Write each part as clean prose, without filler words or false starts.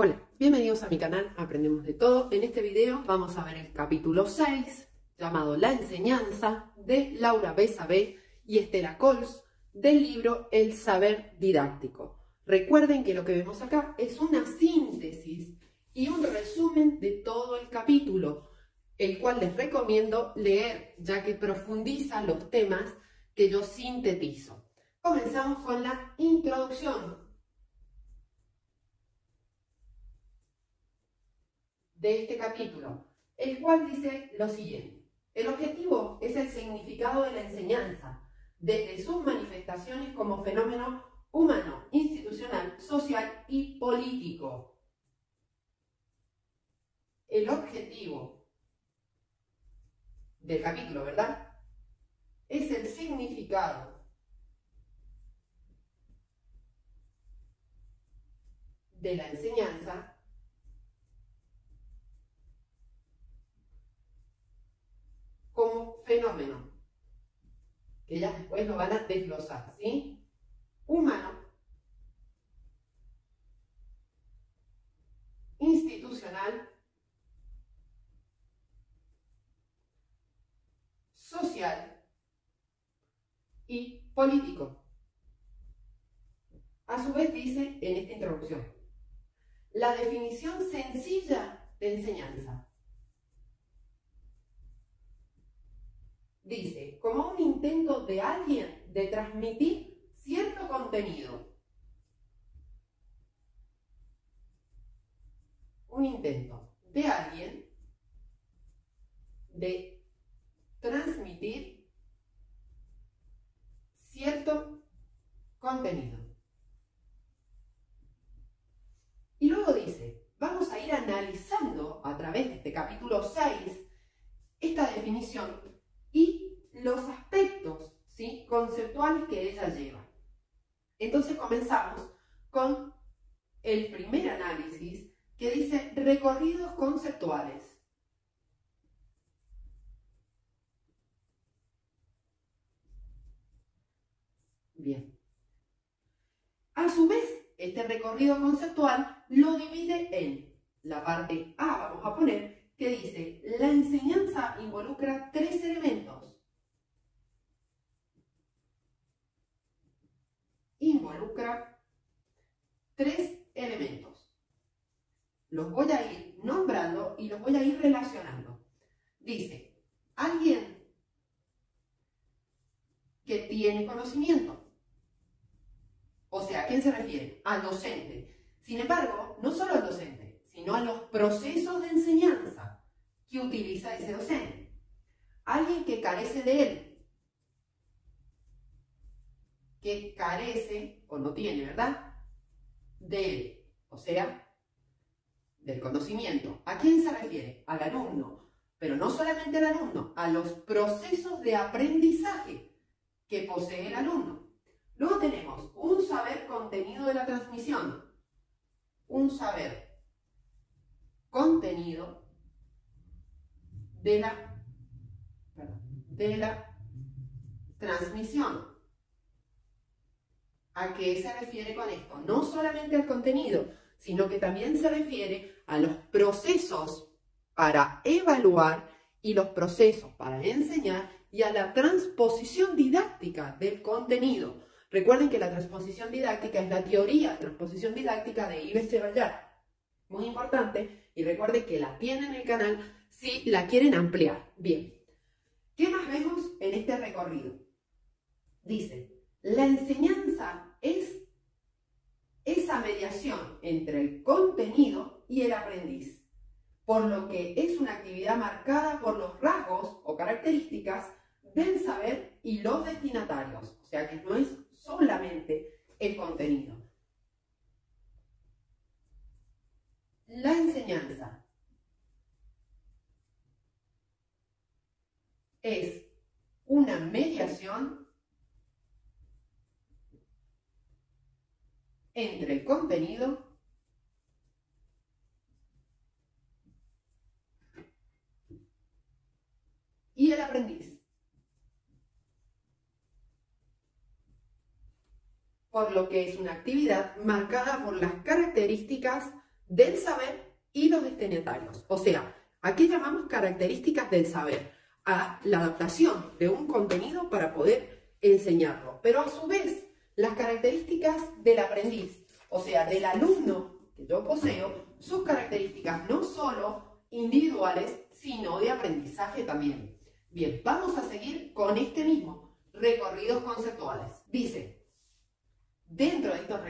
Hola, bienvenidos a mi canal Aprendemos de Todo. En este video vamos a ver el capítulo 6, llamado La Enseñanza, de Laura Besabé y Estela Cols, del libro El Saber Didáctico. Recuerden que lo que vemos acá es una síntesis y un resumen de todo el capítulo, el cual les recomiendo leer, ya que profundiza los temas que yo sintetizo. Comenzamos con la introducción de este capítulo, el cual dice lo siguiente: el objetivo es el significado de la enseñanza, desde sus manifestaciones como fenómeno humano, institucional, social y político. El objetivo del capítulo, ¿verdad?, es el significado de la enseñanza como fenómeno, que ellas después lo van a desglosar, ¿sí? Humano, institucional, social y político. A su vez dice en esta introducción, la definición sencilla de enseñanza. Dice, como un intento de alguien de transmitir cierto contenido. Un intento de alguien de transmitir cierto contenido. Y luego dice, vamos a ir analizando a través de este capítulo 6 esta definición y los aspectos, ¿sí?, conceptuales que ella lleva. Entonces comenzamos con el primer análisis, que dice recorridos conceptuales. Bien. A su vez, este recorrido conceptual lo divide en la parte A, vamos a poner, que dice, la enseñanza involucra tres elementos. Involucra tres elementos. Los voy a ir nombrando y los voy a ir relacionando. Dice, alguien que tiene conocimiento. O sea, ¿a quién se refiere? Al docente. Sin embargo, no solo al docente, sino a los procesos de enseñanza que utiliza ese docente. Alguien que carece de él, que carece, o no tiene, ¿verdad?, de él, o sea, del conocimiento. ¿A quién se refiere? Al alumno, pero no solamente al alumno, a los procesos de aprendizaje que posee el alumno. Luego tenemos un saber contenido de la transmisión, un saber contenido de la transmisión. ¿A qué se refiere con esto? No solamente al contenido, sino que también se refiere a los procesos para evaluar y los procesos para enseñar y a la transposición didáctica del contenido. Recuerden que la transposición didáctica es la teoría de transposición didáctica de Yves Chevallat. Muy importante, y recuerden que la tienen en el canal si la quieren ampliar. Bien, ¿qué más vemos en este recorrido? Dice, la enseñanza es esa mediación entre el contenido y el aprendiz, por lo que es una actividad marcada por los rasgos o características del saber y los destinatarios. O sea que no es solamente el contenido. La enseñanza es una mediación entre el contenido y el aprendiz, por lo que es una actividad marcada por las características del saber y los destinatarios. O sea, ¿a qué llamamos características del saber? A la adaptación de un contenido para poder enseñarlo. Pero a su vez, las características del aprendiz, o sea, del alumno que yo poseo, sus características no solo individuales, sino de aprendizaje también. Bien, vamos a seguir con este mismo, recorridos conceptuales. Dice, dentro de estos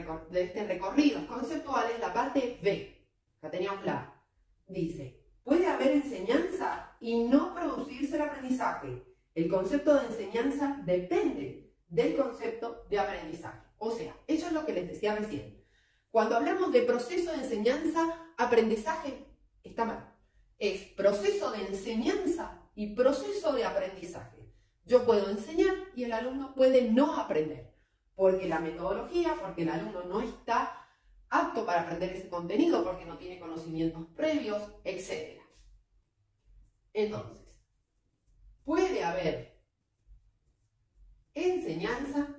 recorridos conceptuales, la parte B, acá teníamos la A, dice, puede haber enseñanza y no producirse el aprendizaje. El concepto de enseñanza depende del concepto de aprendizaje. O sea, eso es lo que les decía recién. Cuando hablamos de proceso de enseñanza, aprendizaje, está mal. Es proceso de enseñanza y proceso de aprendizaje. Yo puedo enseñar y el alumno puede no aprender. Porque la metodología, porque el alumno no está apto para aprender ese contenido, porque no tiene conocimientos previos, etc. Entonces, puede haber enseñanza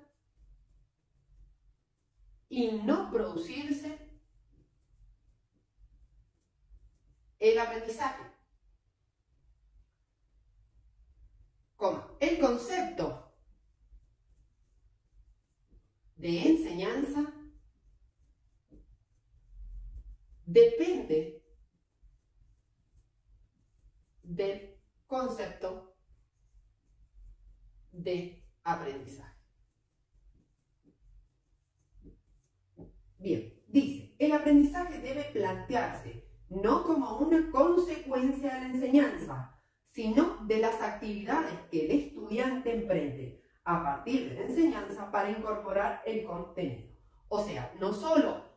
y no producirse el aprendizaje. El concepto de enseñanza depende del concepto de aprendizaje. Bien, dice, el aprendizaje debe plantearse no como una consecuencia de la enseñanza, sino de las actividades que el estudiante emprende a partir de la enseñanza para incorporar el contenido. O sea, no solo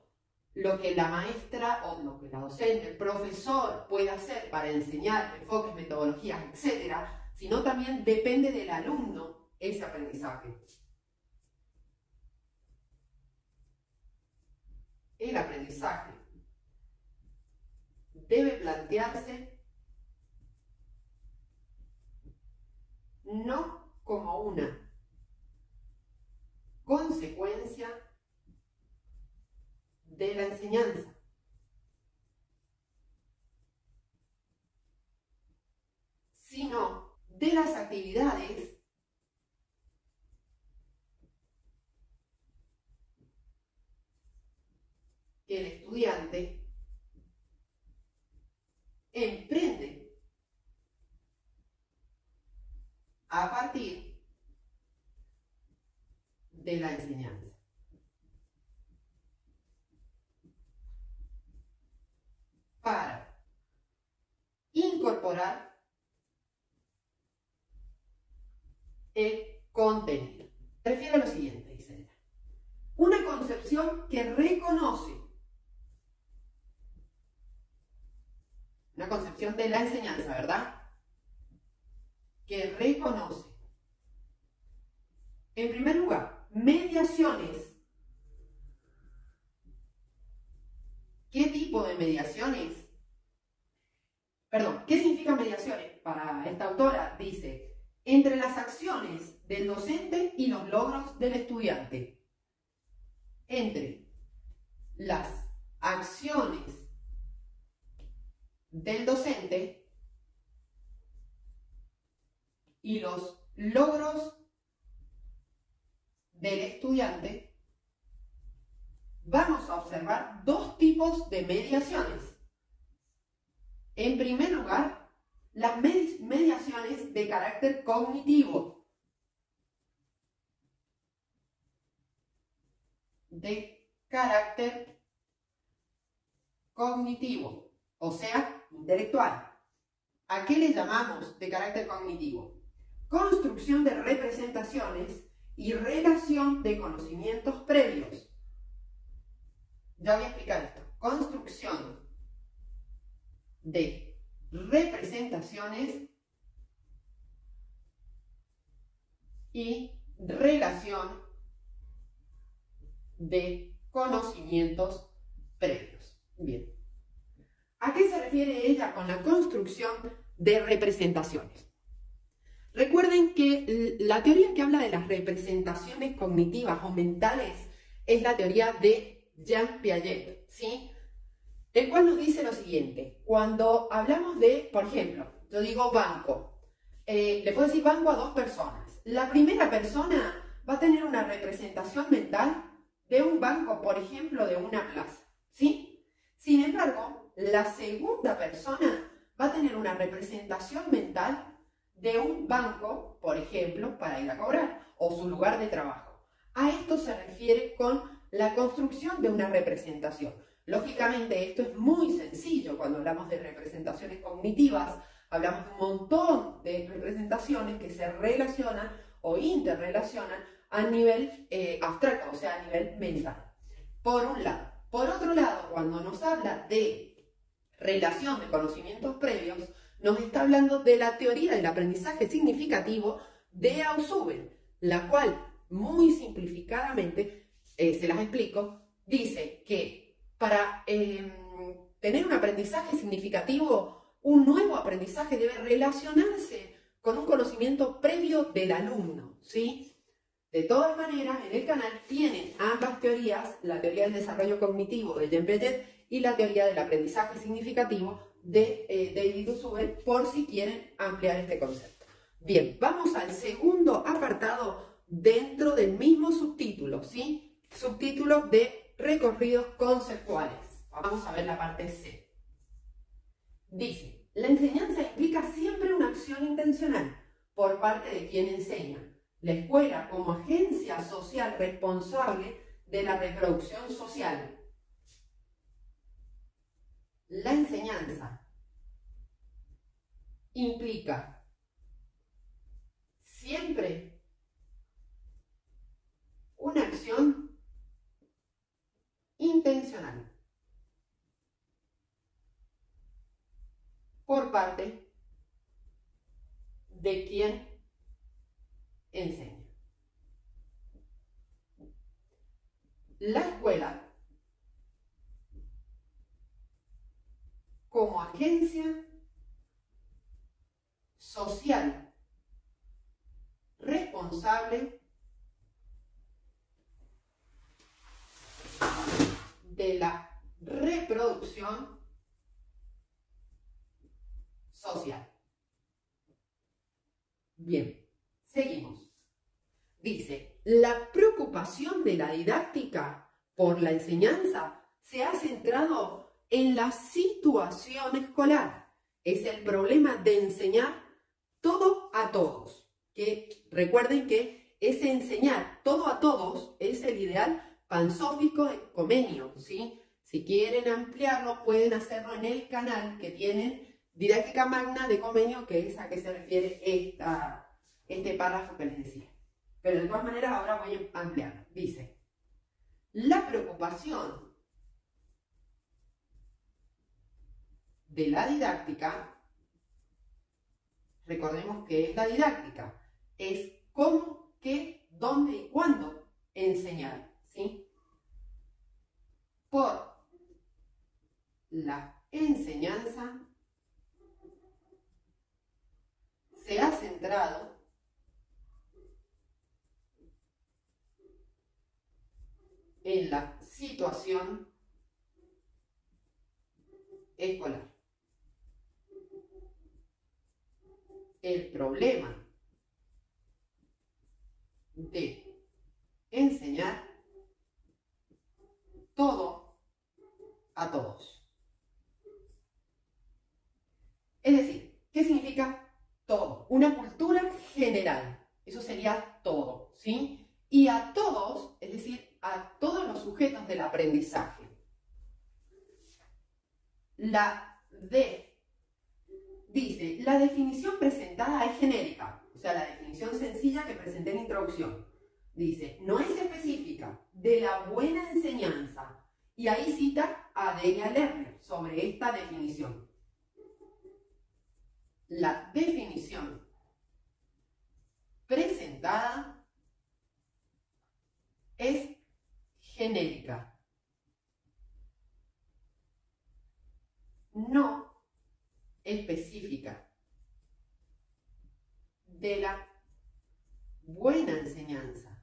lo que la maestra o lo que la docente, el profesor puede hacer para enseñar enfoques, metodologías, etc., sino también depende del alumno ese aprendizaje. El aprendizaje debe plantearse no como una consecuencia de la enseñanza, sino de las actividades que el estudiante emprende a partir de la enseñanza. Para incorporar el contenido. Se refiere a lo siguiente, dice ella. Una concepción que reconoce, una concepción de la enseñanza, ¿verdad? Que reconoce, en primer lugar, mediaciones. ¿Qué tipo de mediaciones? Perdón, ¿qué significa mediaciones? Para esta autora dice, entre las acciones del docente y los logros del estudiante. Entre las acciones del docente y los logros del estudiante, vamos a observar dos tipos de mediaciones. En primer lugar, las mediaciones de carácter cognitivo. De carácter cognitivo, o sea, intelectual. ¿A qué le llamamos de carácter cognitivo? Construcción de representaciones y relación de conocimientos previos. Ya voy a explicar esto. Construcción de representaciones y relación de conocimientos previos. Bien. ¿A qué se refiere ella con la construcción de representaciones? Recuerden que la teoría que habla de las representaciones cognitivas o mentales es la teoría de Jean Piaget, ¿sí? el cual nos dice lo siguiente. Cuando hablamos de, por ejemplo, yo digo banco, le puedo decir banco a dos personas. La primera persona va a tener una representación mental de un banco, por ejemplo, de una plaza, ¿sí? Sin embargo, la segunda persona va a tener una representación mental de un banco, por ejemplo, para ir a cobrar, o su lugar de trabajo. A esto se refiere con la construcción de una representación. Lógicamente, esto es muy sencillo cuando hablamos de representaciones cognitivas. Hablamos de un montón de representaciones que se relacionan o interrelacionan a nivel abstracto, o sea, a nivel mental. Por un lado. Por otro lado, cuando nos habla de relación de conocimientos previos, nos está hablando de la teoría del aprendizaje significativo de Ausubel, la cual, muy simplificadamente, se las explico, dice que para tener un aprendizaje significativo, un nuevo aprendizaje debe relacionarse con un conocimiento previo del alumno, ¿sí? De todas maneras, en el canal tienen ambas teorías, la teoría del desarrollo cognitivo de Jean Piaget y la teoría del aprendizaje significativo de David Ausubel, por si quieren ampliar este concepto. Bien, vamos al segundo apartado dentro del mismo subtítulo, ¿sí? Subtítulo de recorridos conceptuales. Vamos a ver la parte C. Dice, la enseñanza implica siempre una acción intencional por parte de quien enseña. La escuela como agencia social responsable de la reproducción social. La enseñanza implica siempre una acción intencional por parte de quien enseña. La escuela como agencia social responsable de la reproducción social. Bien, seguimos. Dice, la preocupación de la didáctica por la enseñanza se ha centrado en la situación escolar. Es el problema de enseñar todo a todos. Que recuerden que ese enseñar todo a todos es el ideal pansófico de Comenio, ¿sí? Si quieren ampliarlo, pueden hacerlo en el canal que tienen Didáctica Magna de Comenio, que es a que se refiere este párrafo que les decía. Pero de todas maneras ahora voy a ampliar. Dice, la preocupación de la didáctica, recordemos que es la didáctica, es cómo, qué, dónde y cuándo enseñar, ¿sí? Por la enseñanza se ha centrado en la situación escolar. El problema de enseñar todo a todos. Es decir, ¿qué significa todo? Una cultura general. Eso sería todo, ¿sí? Y a todos, es decir, a todos los sujetos del aprendizaje. Dice, la definición presentada es genérica, o sea, la definición sencilla que presenté en la introducción. Dice, no es específica de la buena enseñanza. Y ahí cita a Delia Lerner sobre esta definición. La definición presentada es genérica, no específica de la buena enseñanza.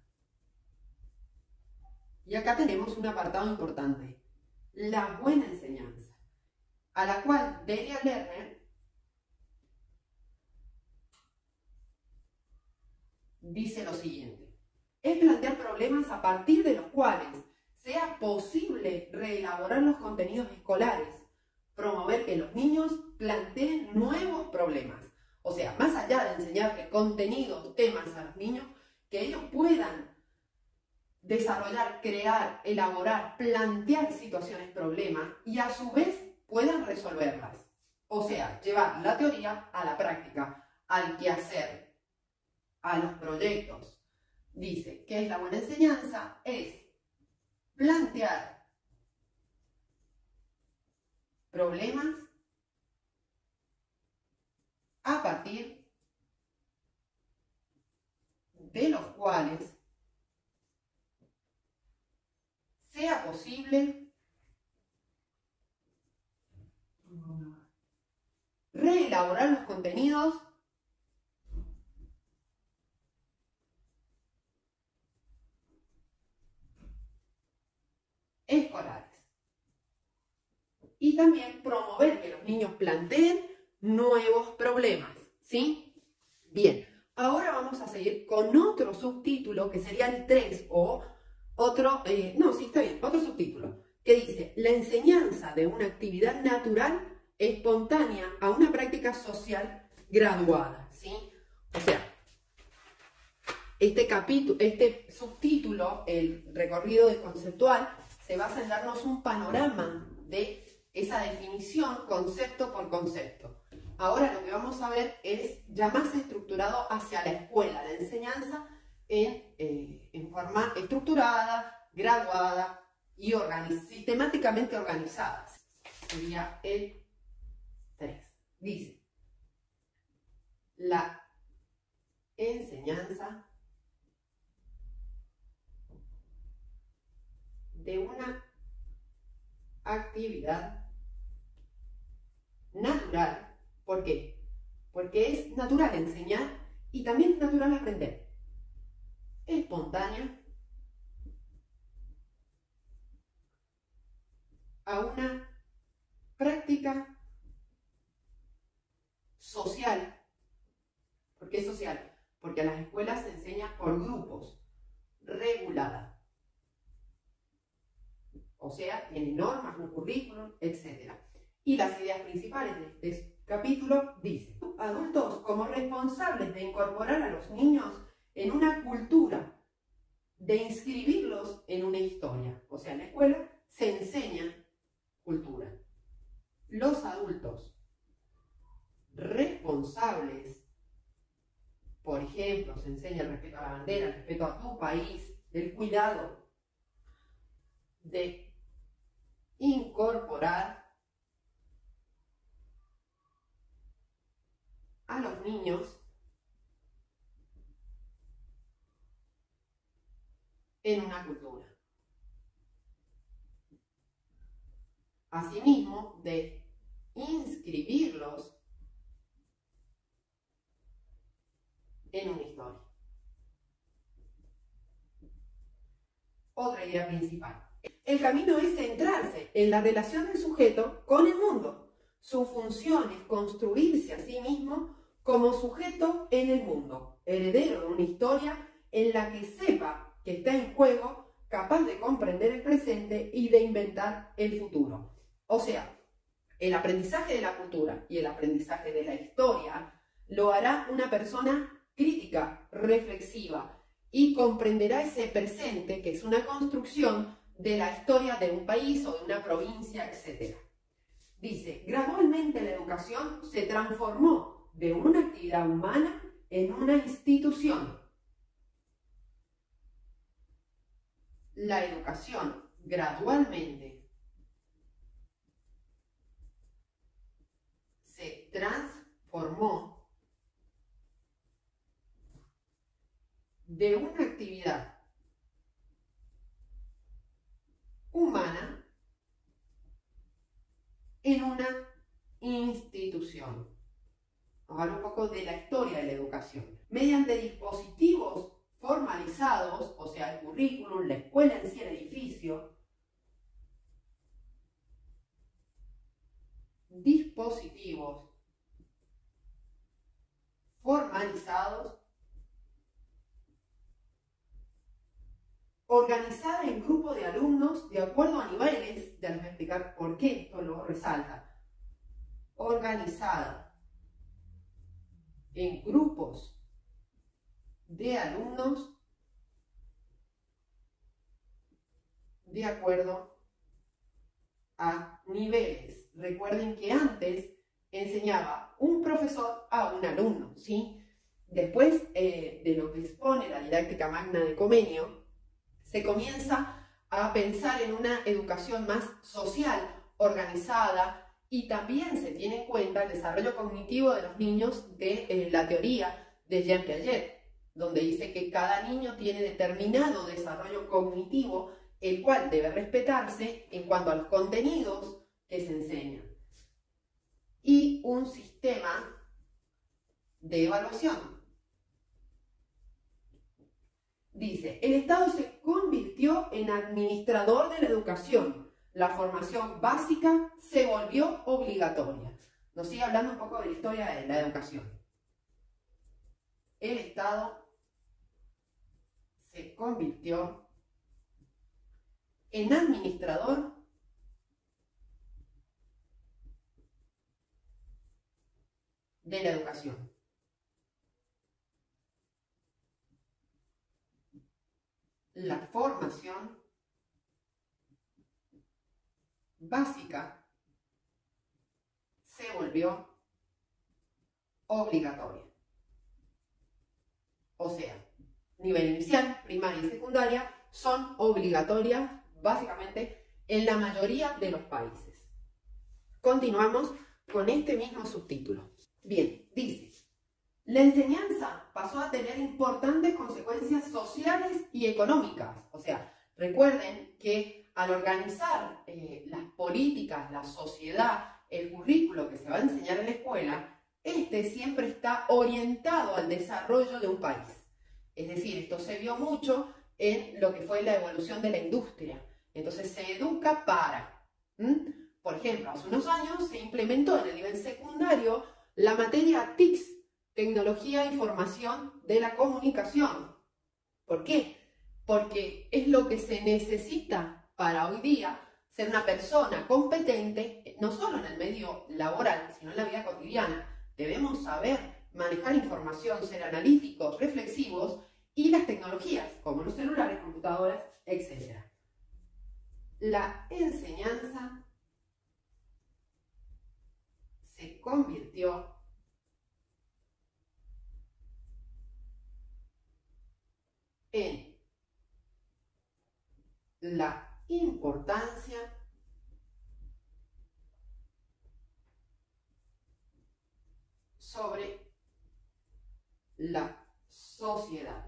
Y acá tenemos un apartado importante, la buena enseñanza. a la cual Delia Lerner dice lo siguiente: es plantear problemas a partir de los cuales sea posible reelaborar los contenidos escolares, promover que los niños planteen nuevos problemas. O sea, más allá de enseñarle contenidos, temas a los niños, que ellos puedan desarrollar, crear, elaborar, plantear situaciones, problemas y a su vez puedan resolverlas. O sea, llevar la teoría a la práctica, al quehacer, a los proyectos. Dice que es la buena enseñanza, es plantear problemas a partir de los cuales sea posible reelaborar los contenidos escolares. Y también promover que los niños planteen nuevos problemas, ¿sí? Bien, ahora vamos a seguir con otro subtítulo que sería el 3 o otro, otro subtítulo que dice: la enseñanza de una actividad natural espontánea a una práctica social graduada, ¿sí? O sea, este subtítulo, el recorrido conceptual, se basa en darnos un panorama de esa definición concepto por concepto. Ahora lo que vamos a ver es ya más estructurado hacia la escuela, la enseñanza en forma estructurada, graduada y sistemáticamente organizada. Sería el 3. Dice: la enseñanza de una actividad natural. ¿Por qué? Porque es natural enseñar y también es natural aprender. Espontánea a una práctica social. ¿Por qué social? Porque a las escuelas se enseña por grupos, regulada. O sea, tiene normas, un currículum, etc. Y las ideas principales de este capítulo dicen: adultos como responsables de incorporar a los niños en una cultura, de inscribirlos en una historia. O sea, en la escuela se enseña cultura. Los adultos responsables, por ejemplo, se enseña el respeto a la bandera, el respeto a tu país, el cuidado de incorporar a los niños en una cultura. Asimismo, de inscribirlos en una historia. Otra idea principal: el camino es centrarse en la relación del sujeto con el mundo. Su función es construirse a sí mismo como sujeto en el mundo, heredero de una historia en la que sepa que está en juego, capaz de comprender el presente y de inventar el futuro. O sea, el aprendizaje de la cultura y el aprendizaje de la historia lo hará una persona crítica, reflexiva, y comprenderá ese presente que es una construcción de la historia de un país o de una provincia, etc. Dice: gradualmente la educación se transformó de una actividad humana en una institución. La educación gradualmente se transformó de una actividad humana en una institución. Vamos a hablar un poco de la historia de la educación. Mediante dispositivos formalizados, o sea, el currículum, la escuela en sí, el edificio, dispositivos formalizados, organizada en grupo de alumnos de acuerdo a niveles, ya les voy a explicar por qué esto lo resalta, organizada en grupos de alumnos de acuerdo a niveles. Recuerden que antes enseñaba un profesor a un alumno, ¿sí? Después de lo que expone la didáctica magna de Comenio, se comienza a pensar en una educación más social, organizada, y también se tiene en cuenta el desarrollo cognitivo de los niños de la teoría de Jean Piaget, donde dice que cada niño tiene determinado desarrollo cognitivo, el cual debe respetarse en cuanto a los contenidos que se enseñan. Y un sistema de evaluación. Dice, el Estado se convirtió en administrador de la educación. La formación básica se volvió obligatoria. Nos sigue hablando un poco de la historia de la educación. El Estado se convirtió en administrador de la educación. La formación básica se volvió obligatoria. O sea, nivel inicial, primaria y secundaria son obligatorias básicamente en la mayoría de los países. Continuamos con este mismo subtítulo. Bien, dice, la enseñanza pasó a tener importantes consecuencias sociales y económicas. O sea, recuerden que al organizar las políticas, la sociedad, el currículo que se va a enseñar en la escuela, este siempre está orientado al desarrollo de un país. Es decir, esto se vio mucho en lo que fue la evolución de la industria. Entonces se educa para. Por ejemplo, hace unos años se implementó en el nivel secundario la materia TICS, Tecnología e Información de la Comunicación. ¿Por qué? Porque es lo que se necesita para hoy día ser una persona competente, no solo en el medio laboral, sino en la vida cotidiana. Debemos saber manejar información, ser analíticos, reflexivos, y las tecnologías, como los celulares, computadoras, etc. La enseñanza se convirtió en la importancia sobre la sociedad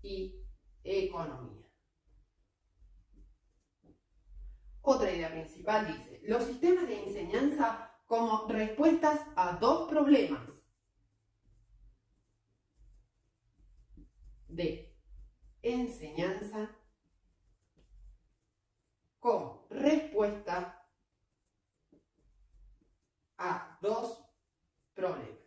y economía. Otra idea principal dice, los sistemas de enseñanza como respuestas a dos problemas de enseñanza como respuesta a dos problemas.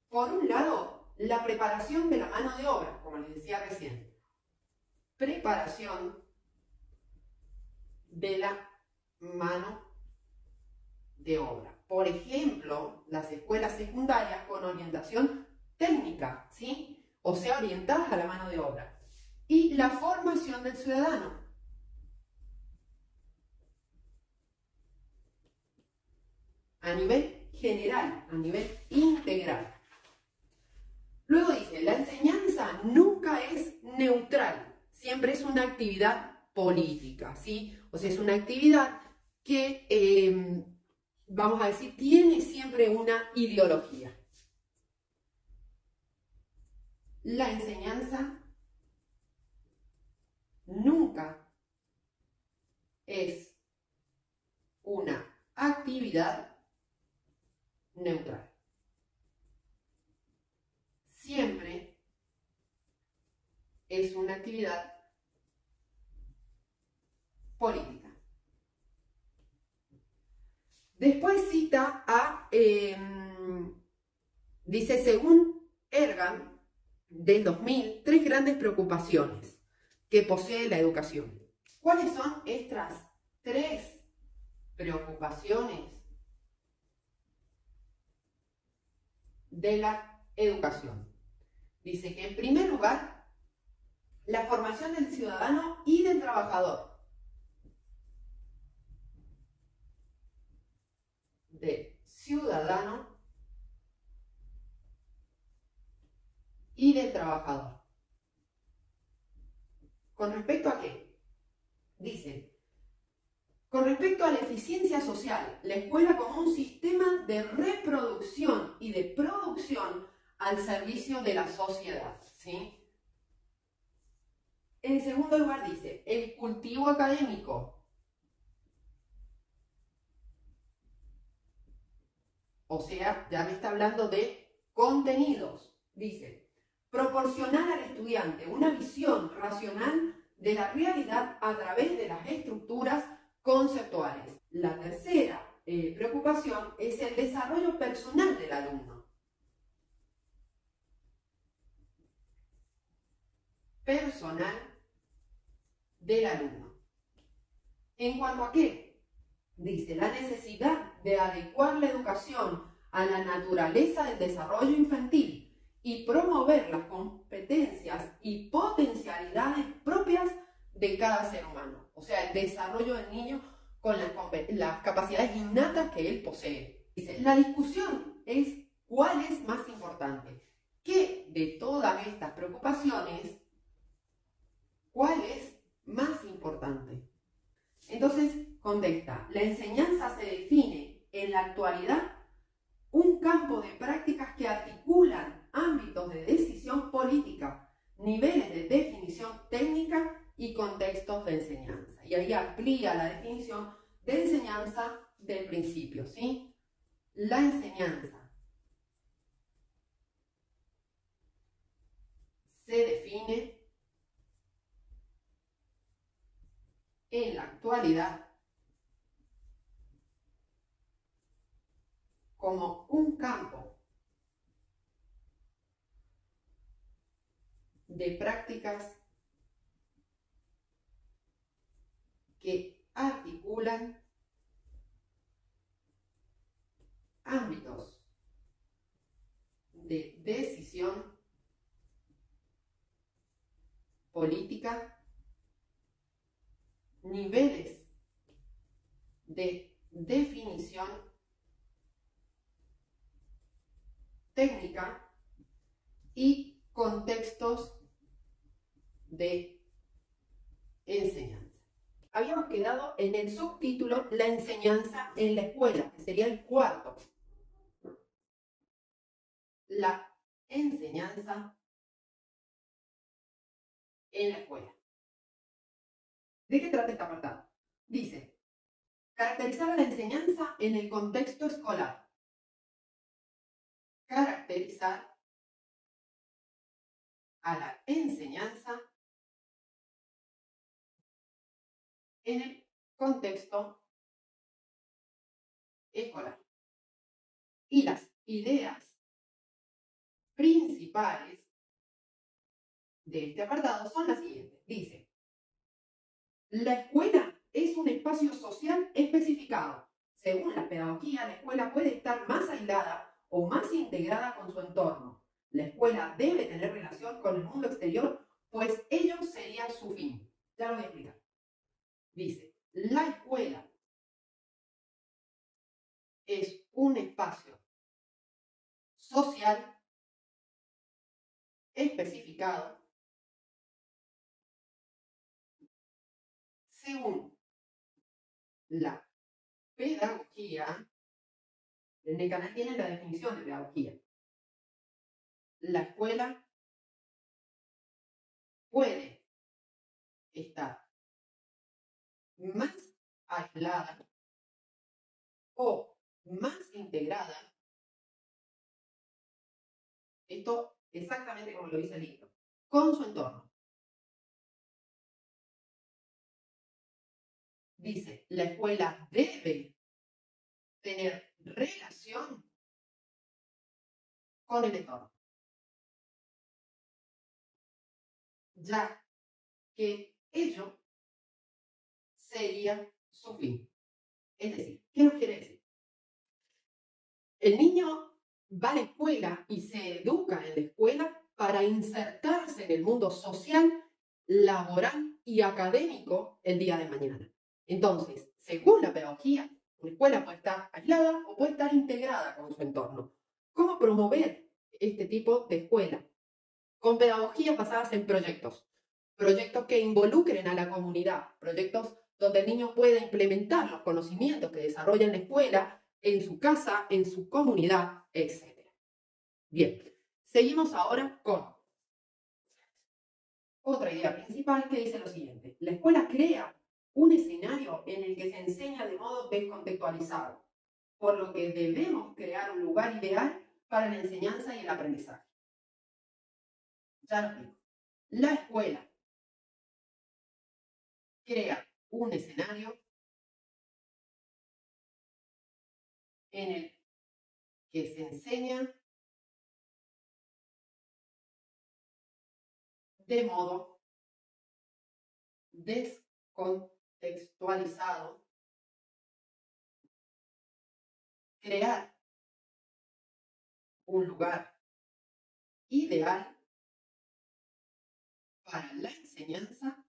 Por un lado, la preparación de la mano de obra, como les decía recién. Preparación de la mano de obra. Por ejemplo, las escuelas secundarias con orientación técnica, ¿sí? O sea, orientadas a la mano de obra. Y la formación del ciudadano. A nivel general, a nivel integral. Luego dice, la enseñanza nunca es neutral, siempre es una actividad política, ¿sí? O sea, es una actividad que, vamos a decir, tiene siempre una ideología. La enseñanza nunca es una actividad neutral. Siempre es una actividad política. Después cita dice, según Ergan, del 2000, 3 grandes preocupaciones que posee la educación. ¿Cuáles son estas 3 preocupaciones de la educación? Dice que en primer lugar, la formación del ciudadano y del trabajador. Del ciudadano y del trabajador. ¿Con respecto a qué? Dice, con respecto a la eficiencia social, la escuela como un sistema de reproducción y de producción al servicio de la sociedad, ¿sí? En segundo lugar dice, el cultivo académico. O sea, ya me está hablando de contenidos. Dice, proporcionar al estudiante una visión racional de la realidad a través de las estructuras conceptuales. La tercera preocupación es el desarrollo personal del alumno. Personal del alumno. ¿En cuanto a qué? Dice, la necesidad de adecuar la educación a la naturaleza del desarrollo infantil y promover las competencias y potencialidades propias de cada ser humano. O sea, el desarrollo del niño con las capacidades innatas que él posee. Dice, la discusión es cuál es más importante. ¿Qué de todas estas preocupaciones, cuál es más importante? Entonces, contesta, la enseñanza se define en la actualidad un campo de prácticas que articulan ámbitos de decisión política, niveles de definición técnica y contextos de enseñanza. Y ahí amplía la definición de enseñanza del principio, ¿sí? La enseñanza se define en la actualidad como un campo de prácticas que articulan ámbitos de decisión política, niveles de definición técnica y contextos de enseñanza. Habíamos quedado en el subtítulo La enseñanza en la escuela, que sería el cuarto. La enseñanza en la escuela. ¿De qué trata este apartado? Dice, caracterizar a la enseñanza en el contexto escolar. Caracterizar a la enseñanza en el contexto escolar. Y las ideas principales de este apartado son las siguientes. Dice, la escuela es un espacio social especificado. Según la pedagogía, la escuela puede estar más aislada o más integrada con su entorno. La escuela debe tener relación con el mundo exterior, pues ello sería su fin. Ya lo voy a explicar. Dice, la escuela es un espacio social especificado según la pedagogía. En el canal tiene la definición de pedagogía. La escuela puede estar más aislada o más integrada. Esto exactamente como lo dice el libro, con su entorno. Dice, la escuela debe tener relación con el entorno, ya que ello sería su fin. Es decir, ¿qué nos quiere decir? El niño va a la escuela y se educa en la escuela para insertarse en el mundo social, laboral y académico el día de mañana. Entonces, según la pedagogía, una escuela puede estar aislada o puede estar integrada con su entorno. ¿Cómo promover este tipo de escuela? Con pedagogías basadas en proyectos. Proyectos que involucren a la comunidad. Proyectos donde el niño pueda implementar los conocimientos que desarrolla en la escuela, en su casa, en su comunidad, etc. Bien, seguimos ahora con otra idea principal que dice lo siguiente. La escuela crea un escenario en el que se enseña de modo descontextualizado, por lo que debemos crear un lugar ideal para la enseñanza y el aprendizaje. Ya lo explico. La escuela crea un escenario en el que se enseña de modo descontextualizado, crear un lugar ideal para la enseñanza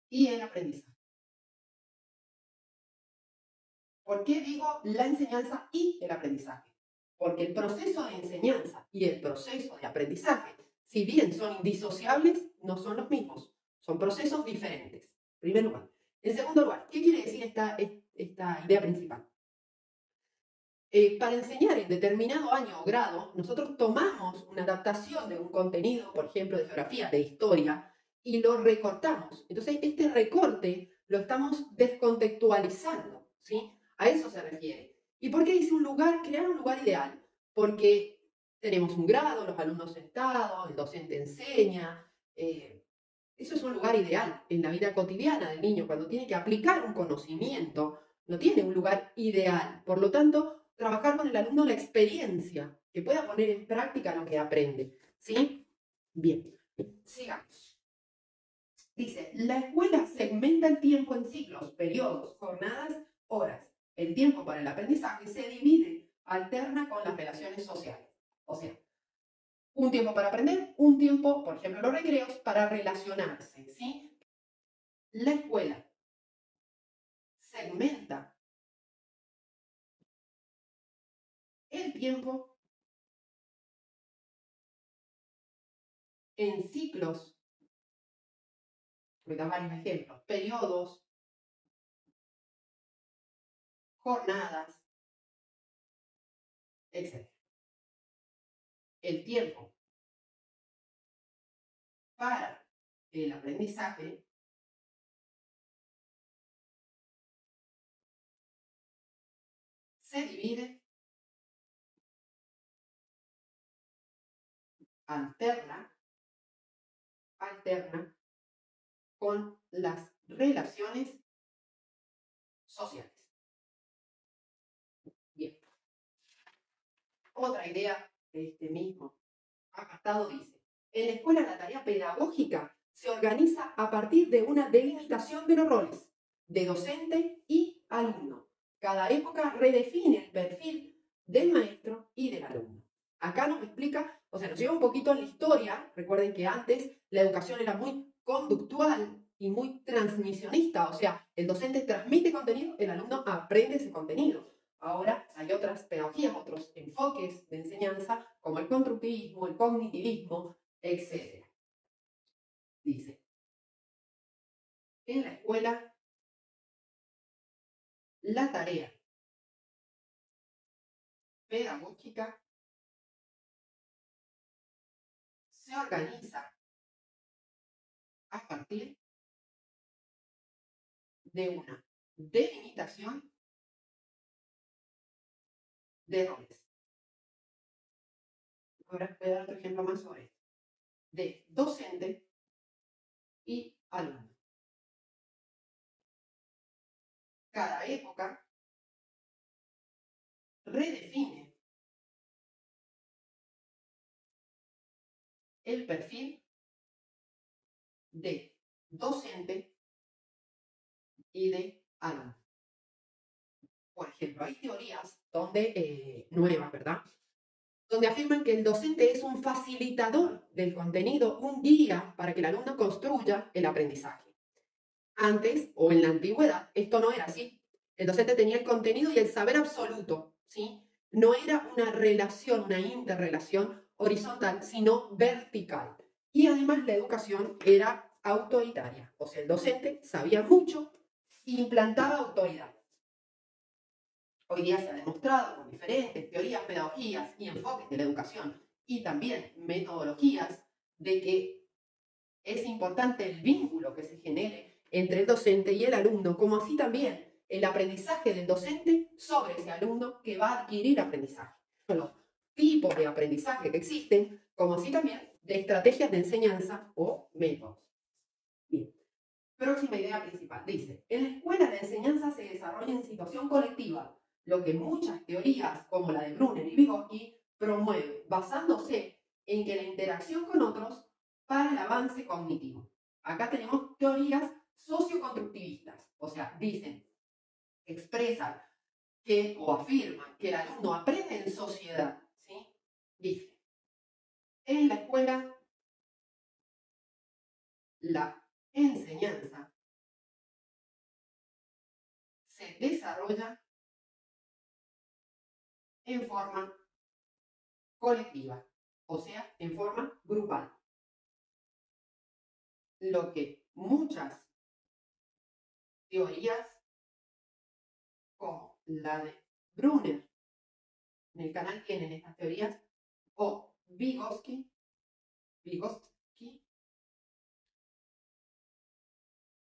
y el aprendizaje. ¿Por qué digo la enseñanza y el aprendizaje? Porque el proceso de enseñanza y el proceso de aprendizaje, si bien son indisociables, no son los mismos. Son procesos diferentes, en primer lugar. En segundo lugar, ¿qué quiere decir esta idea principal? Para enseñar en determinado año o grado, nosotros tomamos una adaptación de un contenido, por ejemplo, de geografía, de historia, y lo recortamos. Entonces, este recorte lo estamos descontextualizando, ¿sí? A eso se refiere. ¿Y por qué dice un lugar, crear un lugar ideal? Porque tenemos un grado, los alumnos sentados, el docente enseña. Eso es un lugar ideal en la vida cotidiana del niño. Cuando tiene que aplicar un conocimiento, no tiene un lugar ideal. Por lo tanto, trabajar con el alumno la experiencia, que pueda poner en práctica lo que aprende. ¿Sí? Bien, sigamos. Dice, la escuela segmenta el tiempo en ciclos, periodos, jornadas, horas. El tiempo para el aprendizaje se divide, alterna con las relaciones sociales. O sea, un tiempo para aprender, un tiempo, por ejemplo, los recreos, para relacionarse. ¿Sí? La escuela segmenta el tiempo en ciclos, voy a dar varios ejemplos, periodos, jornadas, etc. El tiempo para el aprendizaje se divide, alterna con las relaciones sociales. Bien. Otra idea de este mismo apartado dice, en la escuela la tarea pedagógica se organiza a partir de una delimitación de los roles de docente y alumno. Cada época redefine el perfil del maestro y del alumno. Acá nos explica, o sea, nos lleva un poquito en la historia. Recuerden que antes la educación era muy conductual y muy transmisionista, o sea, el docente transmite contenido, el alumno aprende ese contenido. Ahora hay otras pedagogías, otros enfoques de enseñanza, como el constructivismo, el cognitivismo, etc. Dice, en la escuela, la tarea pedagógica se organiza a partir de una delimitación de roles. Ahora voy a dar otro ejemplo más sobre esto. De docente y alumno. Cada época redefine el perfil de docente y de alumno. Por ejemplo, hay teorías donde, nuevas, ¿verdad? Donde afirman que el docente es un facilitador del contenido, un guía para que el alumno construya el aprendizaje. Antes, o en la antigüedad, esto no era así. El docente tenía el contenido y el saber absoluto, ¿sí? No era una relación, una interrelación horizontal, sino vertical. Y además la educación era autoritaria. O sea, el docente sabía mucho e implantaba autoridad. Hoy día se ha demostrado con diferentes teorías, pedagogías y enfoques de la educación y también metodologías de que es importante el vínculo que se genere entre el docente y el alumno, como así también el aprendizaje del docente sobre ese alumno que va a adquirir aprendizaje. Los tipos de aprendizaje que existen, como así también de estrategias de enseñanza o métodos. Bien. Próxima idea principal. Dice, en la escuela la enseñanza se desarrolla en situación colectiva, lo que muchas teorías, como la de Brunner y Vygotsky, promueven, basándose en que la interacción con otros para el avance cognitivo. Acá tenemos teorías socioconstructivistas, o sea, dicen, expresan que, o afirman que el alumno aprende en sociedad, ¿sí? Dice, en la escuela la enseñanza se desarrolla en forma colectiva, o sea, en forma grupal. Lo que muchas teorías, como la de Brunner, en el canal tienen estas teorías, o Vygotsky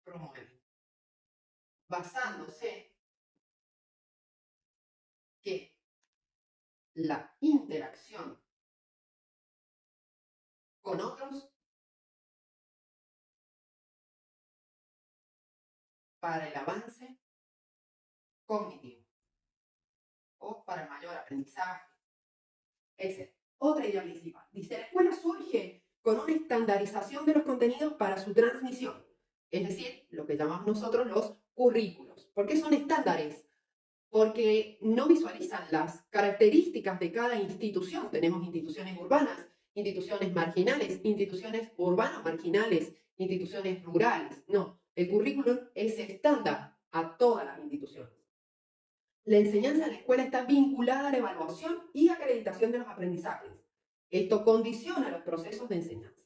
promueven, basándose que la interacción con otros para el avance cognitivo o para el mayor aprendizaje, etc. Otra idea principal. Dice, la escuela surge con una estandarización de los contenidos para su transmisión, es decir, lo que llamamos nosotros los currículos. ¿Por qué son estándares? Porque no visualizan las características de cada institución. Tenemos instituciones urbanas, instituciones marginales, instituciones urbanas marginales, instituciones rurales. No, el currículum es estándar a todas las instituciones. La enseñanza en la escuela está vinculada a la evaluación y acreditación de los aprendizajes. Esto condiciona los procesos de enseñanza.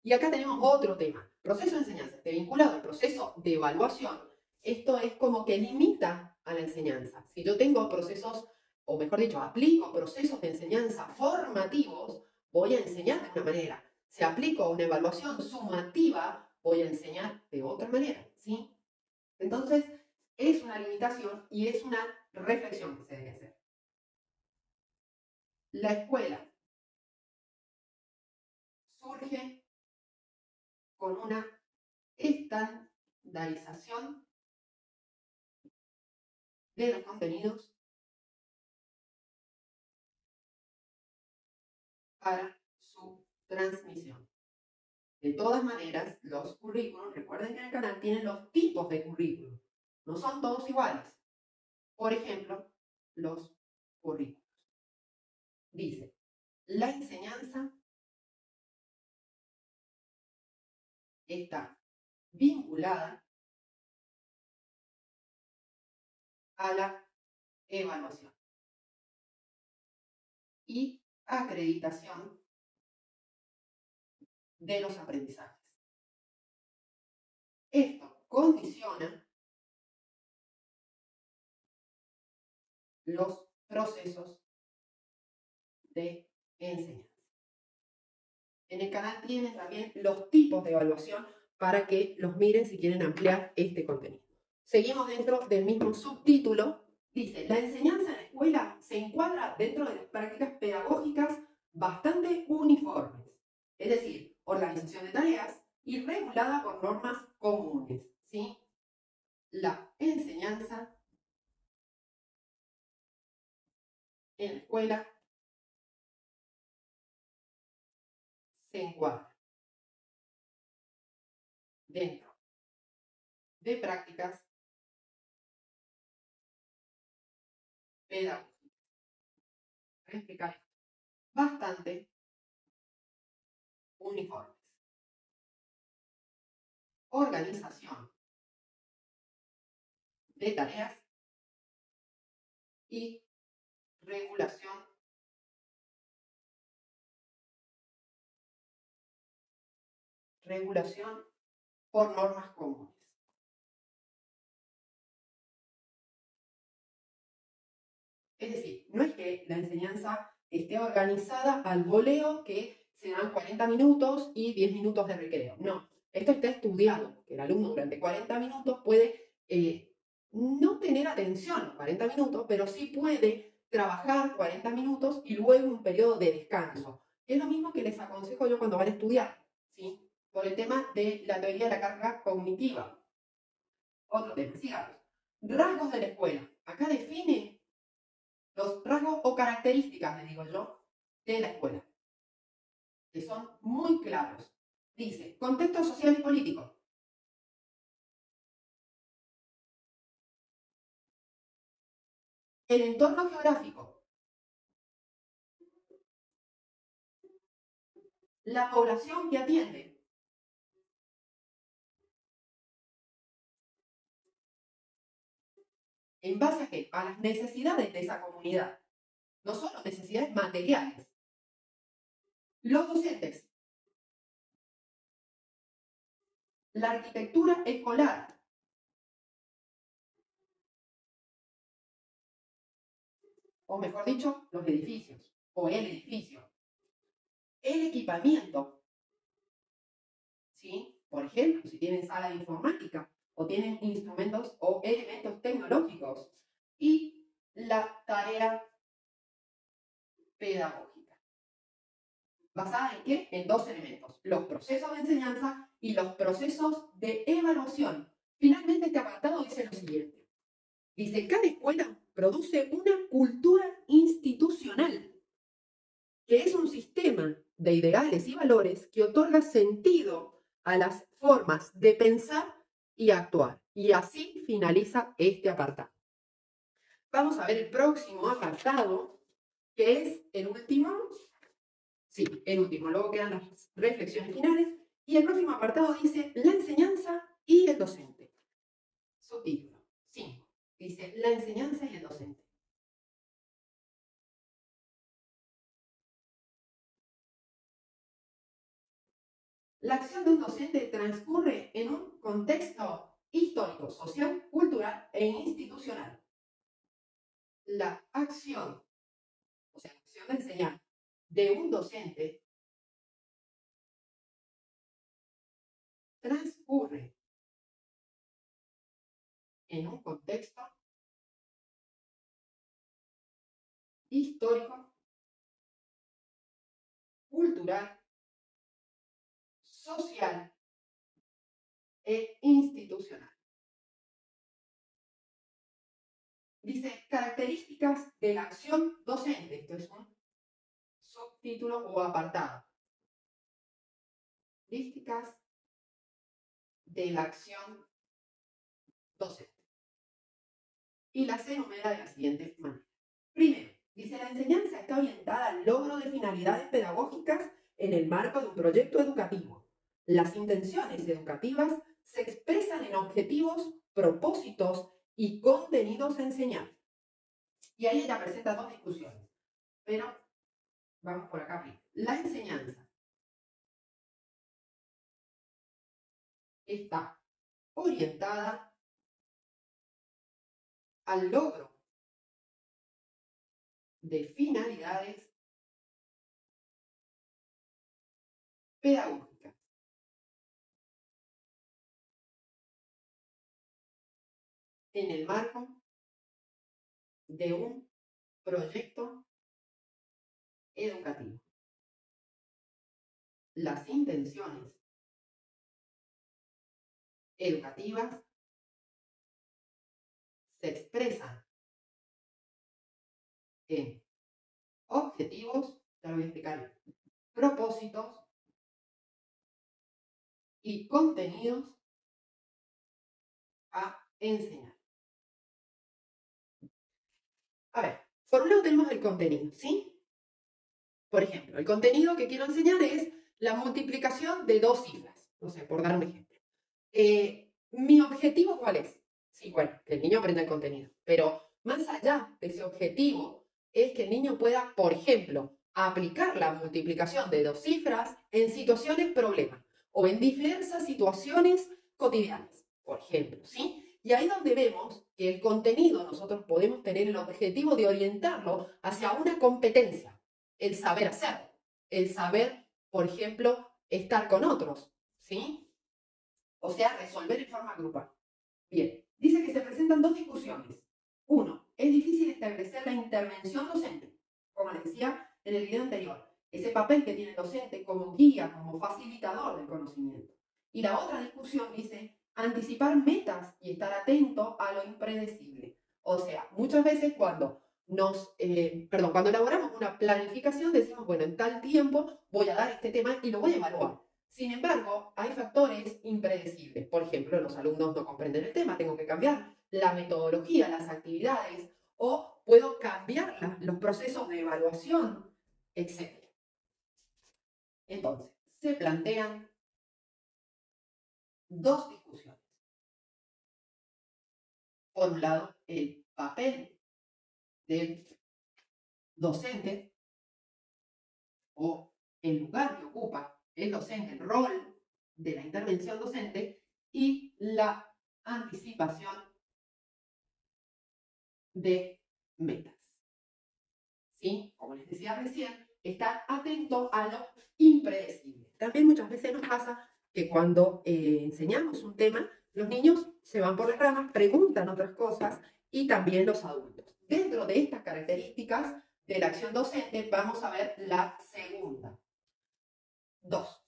Y acá tenemos otro tema. Proceso de enseñanza está vinculado al proceso de evaluación. Esto es como que limita a la enseñanza. Si yo tengo procesos, o mejor dicho, aplico procesos de enseñanza formativos, voy a enseñar de una manera. Si aplico una evaluación sumativa, voy a enseñar de otra manera, ¿sí? Entonces, es una limitación y es una reflexión que se debe hacer. La escuela surge con una estandarización de los contenidos para su transmisión. De todas maneras, los currículos, recuerden que en el canal tienen los tipos de currículos. No son todos iguales. Por ejemplo, los currículos. Dice, la enseñanza está vinculada a la evaluación y acreditación de los aprendizajes. Esto condiciona los procesos de enseñanza. En el canal tienen también los tipos de evaluación para que los miren si quieren ampliar este contenido. Seguimos dentro del mismo subtítulo. Dice, la enseñanza en la escuela se encuadra dentro de las prácticas pedagógicas bastante uniformes, es decir, organización de tareas y regulada por normas comunes, ¿sí? La enseñanza en la escuela se encuadra dentro de prácticas pedagógicas. Voy a explicar bastante uniformes. Organización de tareas y regulación por normas comunes. Es decir, no es que la enseñanza esté organizada al voleo, que se dan 40 minutos y 10 minutos de recreo. No, esto está estudiado, que el alumno durante 40 minutos puede no tener atención 40 minutos, pero sí puede trabajar 40 minutos y luego un periodo de descanso. Es lo mismo que les aconsejo yo cuando van a estudiar, ¿sí? Por el tema de la teoría de la carga cognitiva. Otro tema, sigamos. Rasgos de la escuela. Acá define los rasgos o características, le digo yo, de la escuela, que son muy claros. Dice, contexto social y político. El entorno geográfico. La población que atiende. ¿En base a qué? A las necesidades de esa comunidad. No solo necesidades materiales. Los docentes. La arquitectura escolar. O mejor dicho, los edificios. O el edificio. El equipamiento. ¿Sí? Por ejemplo, si tienen sala de informática o tienen instrumentos o elementos tecnológicos. Y la tarea pedagógica. ¿Basada en qué? En dos elementos, los procesos de enseñanza y los procesos de evaluación. Finalmente, este apartado dice lo siguiente. Dice, cada escuela produce una cultura institucional, que es un sistema de ideales y valores que otorga sentido a las formas de pensar y actuar. Y así finaliza este apartado. Vamos a ver el próximo apartado, que es el último. Sí, el último. Luego quedan las reflexiones finales. Y el próximo apartado dice la enseñanza y el docente. Subtítulo 5. Dice la enseñanza y el docente. La acción de un docente transcurre en un contexto histórico, social, cultural e institucional. La acción, o sea, la acción de enseñar de un docente transcurre en un contexto histórico, cultural, social e institucional. Dice características de la acción docente. Esto es un subtítulo o apartado. Características de la acción docente. Y las enumera de la siguiente manera. Primero, dice la enseñanza está orientada al logro de finalidades pedagógicas en el marco de un proyecto educativo. Las intenciones educativas se expresan en objetivos, propósitos y contenidos a enseñar. Y ahí ella presenta dos discusiones. Pero vamos por acá. La enseñanza está orientada al logro de finalidades pedagógicas. En el marco de un proyecto educativo. Las intenciones educativas se expresan en objetivos, ya lo voy a explicar, propósitos y contenidos a enseñar. A ver, por un lado tenemos el contenido, ¿sí? Por ejemplo, el contenido que quiero enseñar es la multiplicación de dos cifras. No sé, por dar un ejemplo. ¿Mi objetivo cuál es? Sí, bueno, que el niño aprenda el contenido. Pero más allá de ese objetivo es que el niño pueda, por ejemplo, aplicar la multiplicación de dos cifras en situaciones problema o en diversas situaciones cotidianas, por ejemplo, ¿sí? Y ahí donde vemos que el contenido nosotros podemos tener el objetivo de orientarlo hacia una competencia, el saber hacer, el saber, por ejemplo, estar con otros, ¿sí? O sea, resolver en forma grupal. Bien, dice que se presentan dos discusiones. Uno, es difícil establecer la intervención docente, como les decía en el video anterior, ese papel que tiene el docente como guía, como facilitador del conocimiento. Y la otra discusión dice, anticipar metas y estar atento a lo impredecible. O sea, muchas veces cuando cuando elaboramos una planificación decimos, bueno, en tal tiempo voy a dar este tema y lo voy a evaluar. Sin embargo, hay factores impredecibles. Por ejemplo, los alumnos no comprenden el tema, tengo que cambiar la metodología, las actividades, o puedo cambiar los procesos de evaluación, etc. Entonces, se plantean dos discusiones. Por un lado, el papel del docente o el lugar que ocupa el docente, el rol de la intervención docente y la anticipación de metas. ¿Sí? Como les decía recién, estar atento a lo impredecible. También muchas veces nos pasa que cuando enseñamos un tema, los niños se van por las ramas, preguntan otras cosas y también los adultos. Dentro de estas características de la acción docente, vamos a ver la segunda. 2.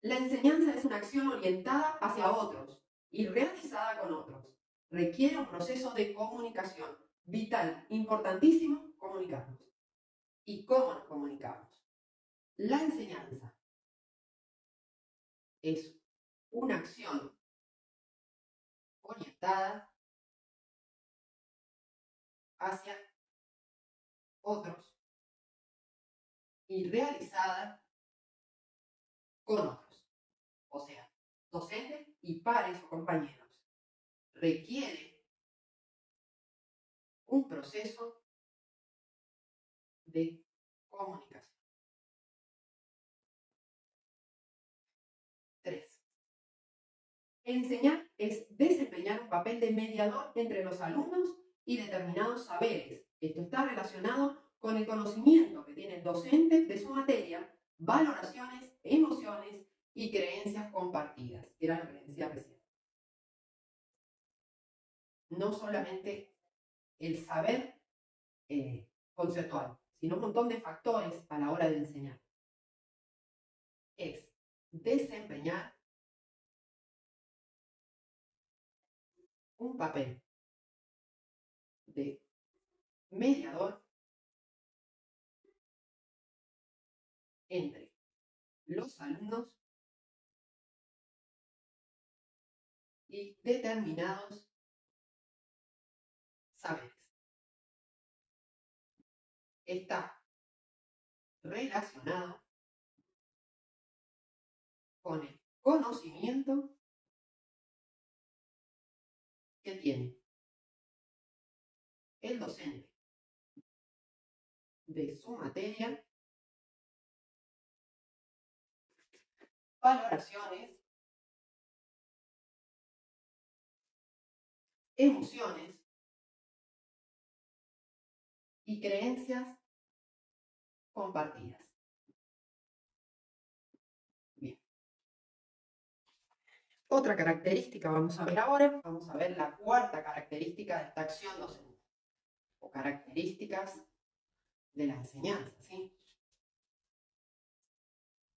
La enseñanza es una acción orientada hacia otros y realizada con otros. Requiere un proceso de comunicación vital, importantísimo, comunicarnos. ¿Y cómo nos comunicamos? La enseñanza es una acción orientada hacia otros y realizada con otros. O sea, docentes y pares o compañeros. Requiere un proceso de comunicación. 3. Enseñar es desempeñar un papel de mediador entre los alumnos y determinados saberes. Esto está relacionado con el conocimiento que tiene el docente de su materia, valoraciones, emociones y creencias compartidas, que era lo que les decía recién. No solamente el saber conceptual, sino un montón de factores a la hora de enseñar. Es desempeñar un papel de mediador entre los alumnos y determinados saberes. Está relacionado con el conocimiento que tiene el docente de su materia, valoraciones, emociones y creencias compartidas. Bien. Otra característica vamos a ver ahora, vamos a ver la cuarta característica de esta acción docente, o características de la enseñanza, ¿sí?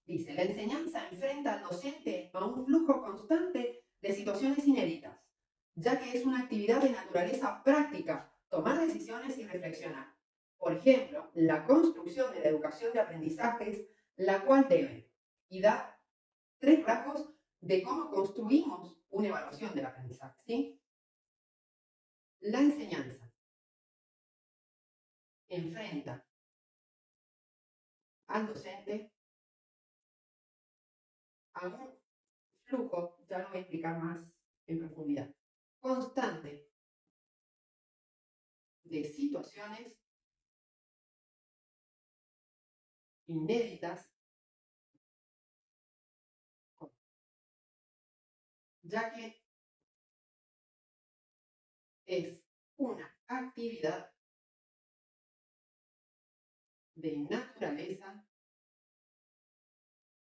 Dice, la enseñanza enfrenta al docente a un flujo constante de situaciones inéditas, ya que es una actividad de naturaleza práctica, tomar decisiones y reflexionar. Por ejemplo, la construcción de la educación de aprendizajes, la cual debe, y da 3 rasgos de cómo construimos una evaluación del aprendizaje, ¿sí? La enseñanza enfrenta al docente a un flujo, ya lo voy a explicar más en profundidad, constante de situaciones inéditas, ya que es una actividad de naturaleza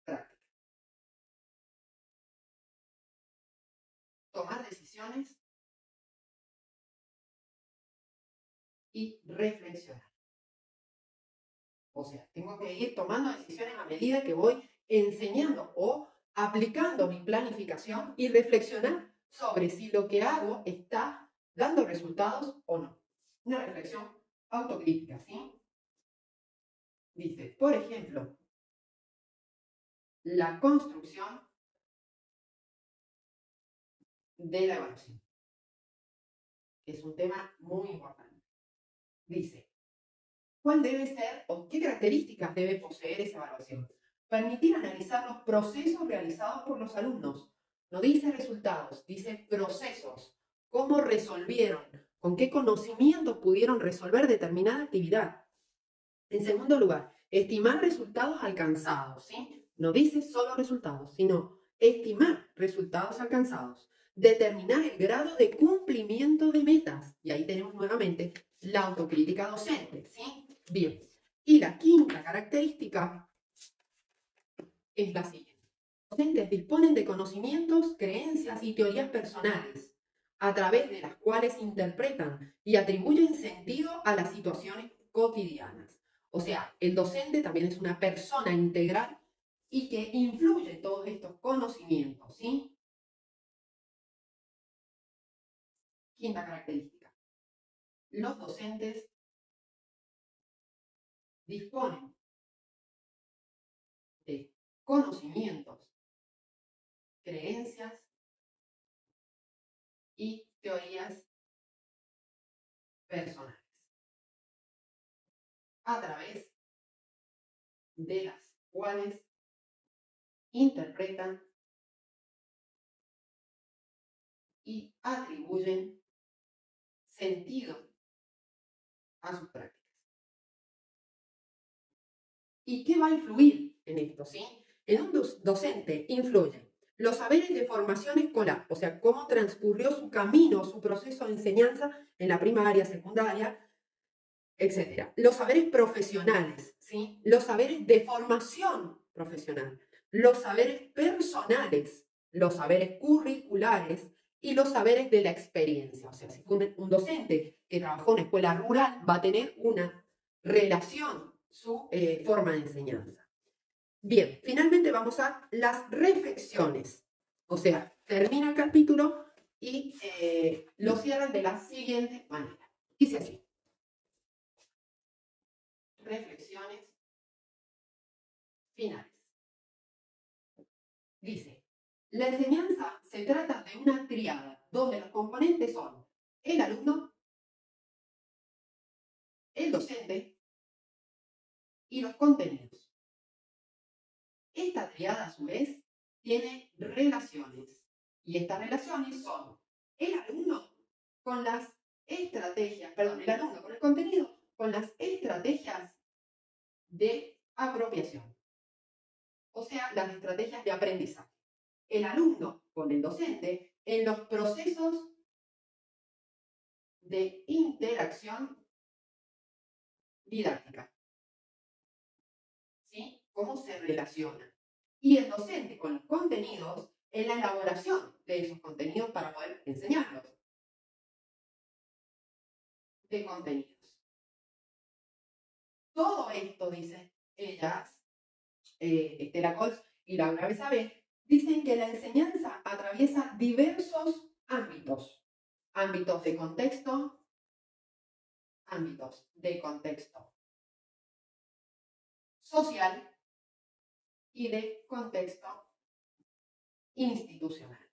práctica. Tomar decisiones y reflexionar. O sea, tengo que ir tomando decisiones a medida que voy enseñando o aplicando mi planificación y reflexionar sobre si lo que hago está dando resultados o no. Una reflexión autocrítica, ¿sí? Dice, por ejemplo, la construcción de la evaluación, que es un tema muy importante. Dice, ¿cuál debe ser o qué características debe poseer esa evaluación? Permitir analizar los procesos realizados por los alumnos. No dice resultados, dice procesos. ¿Cómo resolvieron? ¿Con qué conocimientos pudieron resolver determinada actividad? En segundo lugar, estimar resultados alcanzados, ¿sí? No dice solo resultados, sino estimar resultados alcanzados. Determinar el grado de cumplimiento de metas. Y ahí tenemos nuevamente la autocrítica docente, ¿sí? Bien. Y la quinta característica es la siguiente. Los docentes disponen de conocimientos, creencias y teorías personales, a través de las cuales interpretan y atribuyen sentido a las situaciones cotidianas. O sea, el docente también es una persona integral y que influye en todos estos conocimientos, ¿sí? Quinta característica. Los docentes disponen de conocimientos, creencias y teorías personales, a través de las cuales interpretan y atribuyen sentido a sus prácticas. ¿Y qué va a influir en esto? ¿Sí? En un docente influyen los saberes de formación escolar, o sea, cómo transcurrió su camino, su proceso de enseñanza en la primaria, secundaria, etc. Los saberes profesionales, ¿sí? Los saberes de formación profesional, los saberes personales, los saberes curriculares y los saberes de la experiencia. O sea, si fue un docente que trabajó en una escuela rural, va a tener una relación su forma de enseñanza. Bien, finalmente vamos a las reflexiones. O sea, termina el capítulo y lo cierran de la siguiente manera. Dice así. Reflexiones finales. Dice, la enseñanza se trata de una tríada donde los componentes son el alumno, el docente y los contenidos. Esta tríada, a su vez, tiene relaciones. Y estas relaciones son el alumno con las estrategias, perdón, el alumno con el contenido, con las estrategias de apropiación. O sea, las estrategias de aprendizaje. El alumno con el docente en los procesos de interacción didáctica. ¿Sí? ¿Cómo se relaciona? Y el docente con los contenidos en la elaboración de esos contenidos para poder enseñarlos. De contenidos. Todo esto, dicen ellas, Estela Cols y Laura Besabé, dicen que la enseñanza atraviesa diversos ámbitos. Ámbitos de contexto, ámbitos de contexto social y de contexto institucional.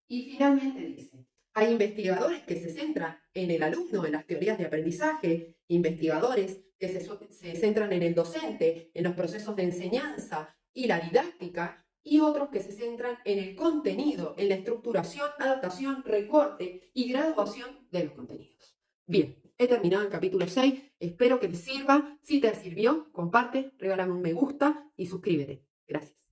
Y finalmente dice, hay investigadores que se centran en el alumno, en las teorías de aprendizaje, investigadores que se centran en el docente, en los procesos de enseñanza y la didáctica, y otros que se centran en el contenido, en la estructuración, adaptación, recorte y graduación de los contenidos. Bien, he terminado el capítulo 6, espero que te sirva. Si te sirvió, comparte, regálame un me gusta y suscríbete. Gracias.